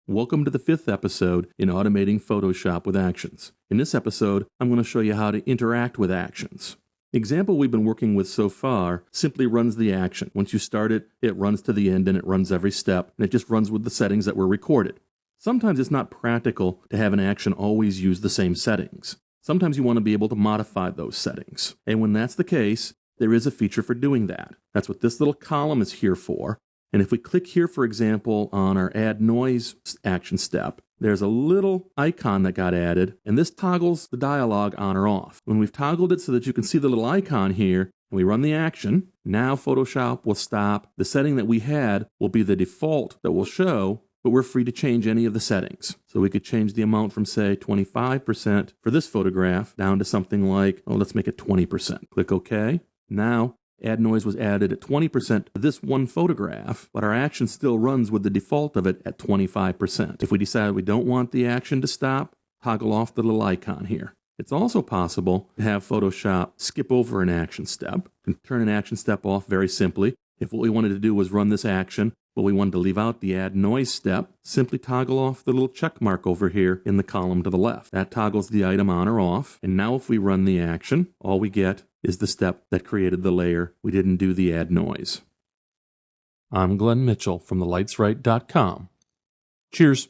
Welcome to the 5th episode in Automating Photoshop with Actions. In this episode, I'm going to show you how to interact with actions. The example we've been working with so far simply runs the action. Once you start it, it runs to the end and it runs every step, and it just runs with the settings that were recorded. Sometimes it's not practical to have an action always use the same settings. Sometimes you want to be able to modify those settings. And when that's the case, there is a feature for doing that. That's what this little column is here for. And if we click here, for example, on our Add Noise action step, there's a little icon that got added, and this toggles the dialog on or off. When we've toggled it so that you can see the little icon here, and we run the action, now Photoshop will stop. The setting that we had will be the default that will show, but we're free to change any of the settings. So we could change the amount from, say, 25% for this photograph down to something like, let's make it 20%. Click OK. Now, Add Noise was added at 20% to this one photograph, but our action still runs with the default of it at 25%. If we decide we don't want the action to stop, toggle off the little icon here. It's also possible to have Photoshop skip over an action step and turn an action step off very simply. If what we wanted to do was run this action, but we wanted to leave out the Add Noise step, simply toggle off the little check mark over here in the column to the left. That toggles the item on or off. And now if we run the action, all we get is the step that created the layer. We didn't do the Add Noise. I'm Glenn Mitchell from thelightsright.com. Cheers.